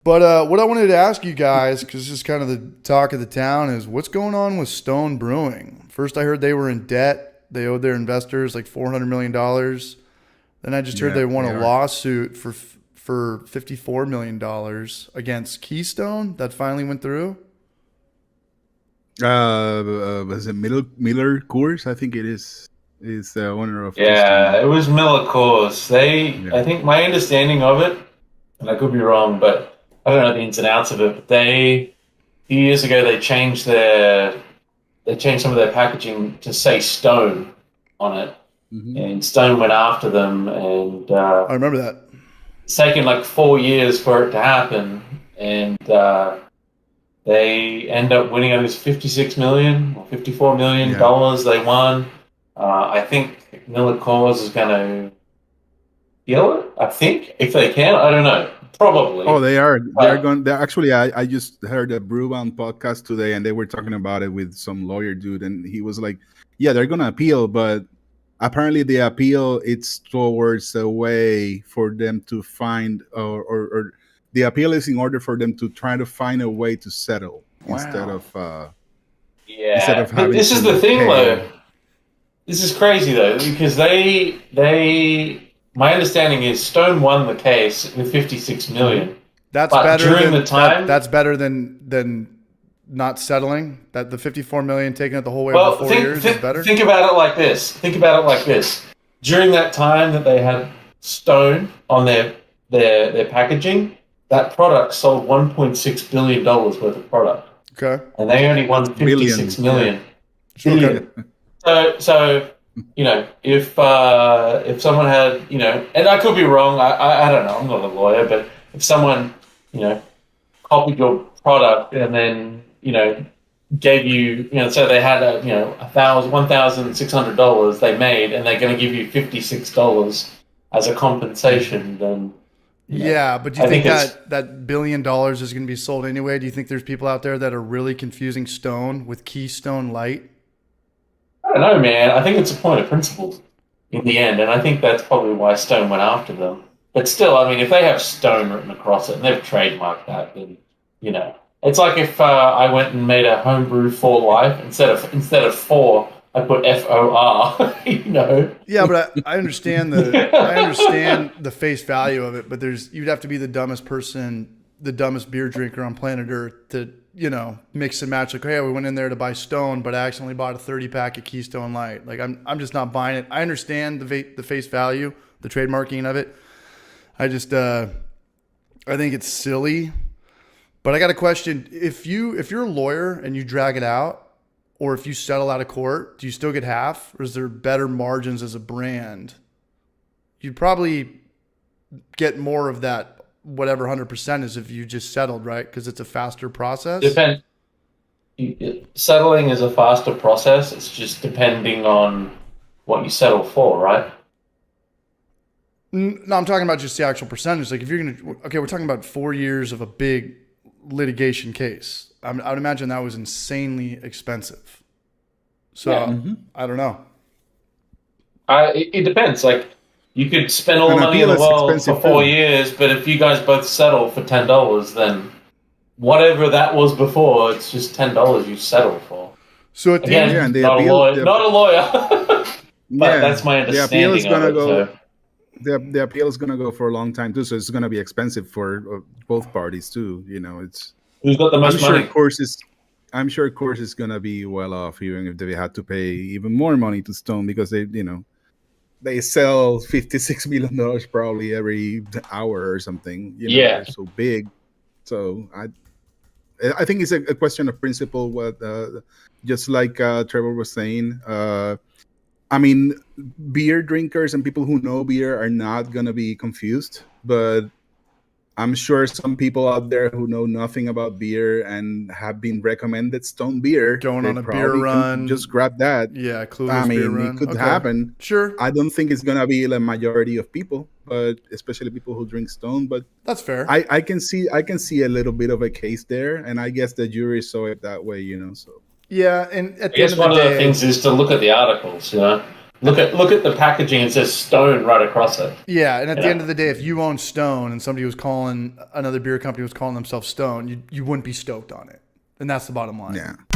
But what I wanted to ask you guys, because this is kind of the talk of the town, is what's going on with Stone Brewing? First, I heard they were in debt. They owed their investors like $400 million. Then I just heard they won a lawsuit for $54 million against Keystone that finally went through. Was it Miller Coors? I think it is the owner of Yeah, Keystone. it was Miller Coors. I think my understanding of it, and I could be wrong, but I don't know the ins and outs of it, but a few years ago they changed some of their packaging to say Stone on it. Mm-hmm. And Stone went after them, and I remember that. It's taken like 4 years for it to happen, and they end up winning. I think it was $56 million or $54 million they won. I think Miller Coors is going to deal it. I think if they can, I don't know. Probably. Oh, they are. They're going. They're actually. I just heard a BREWING podcast today, and they were talking about it with some lawyer dude, and he was like, "Yeah, they're going to appeal, but apparently the appeal it's towards a way for them to find, or the appeal is in order for them to try to find a way to settle instead of having. This is the thing, though. This is crazy though, because they. My understanding is Stone won the case with $56 million. That's better than not settling. That the $54 million taking it the whole way over 4 years is better. Think about it like this. During that time that they had Stone on their packaging, that product sold $1.6 billion worth of product. Okay. And they only won $56 million. Okay. So if someone had, and I could be wrong, I don't know, I'm not a lawyer, but if someone, copied your product and then, gave you, so they had $1,600 they made and they're going to give you $56 as a compensation, then. Yeah, but do you think that $1 billion is going to be sold anyway? Do you think there's people out there that are really confusing Stone with Keystone Light? I don't know, man. I think it's a point of principle in the end, and I think that's probably why Stone went after them. But still, I mean, if they have Stone written across it and they've trademarked that, then it's like if I went and made a homebrew for life instead of for, I put FOR. Yeah, but I understand the face value of it, but you'd have to be the dumbest beer drinker on planet Earth to mix and match. Like, hey, we went in there to buy Stone, but I accidentally bought a 30-pack of Keystone Light. Like, I'm just not buying it. I understand the face value, the trademarking of it. I just I think it's silly. But I got a question: if you're a lawyer and you drag it out, or if you settle out of court, do you still get half, or is there better margins as a brand? You'd probably get more of that. Whatever 100% is if you just settled, right? Because it's a faster process. Settling is a faster process. It's just depending on what you settle for, right? No, I'm talking about just the actual percentage. Like if you're we're talking about 4 years of a big litigation case. I would imagine that was insanely expensive. So I don't know. It depends. Like. You could spend all the money in the world for 4 years, but if you guys both settle for $10, then whatever that was before, it's just $10 you settle for. So at the end, not a lawyer. But that's my understanding of it. The appeal is going to go for a long time too, so it's going to be expensive for both parties too. It's who's got the most money. I'm sure Coors is going to be well off, even if they had to pay even more money to Stone because they sell $56 million probably every hour or something. They're so big. So I think it's a question of principle. What just like Trevor was saying. I mean, beer drinkers and people who know beer are not gonna be confused, but I'm sure some people out there who know nothing about beer and have been recommended Stone beer going on a beer run, just grab that. Yeah, clueless beer run. It could happen. Sure. I don't think it's gonna be the majority of people, but especially people who drink Stone. But that's fair. I can see a little bit of a case there, and I guess the jury saw it that way. So yeah, and I guess one of the things is to look at the articles. Look at the packaging. It says Stone right across it. Yeah, and at the end of the day, if you own Stone and somebody was calling another beer company was calling themselves Stone, you wouldn't be stoked on it, and that's the bottom line. Yeah.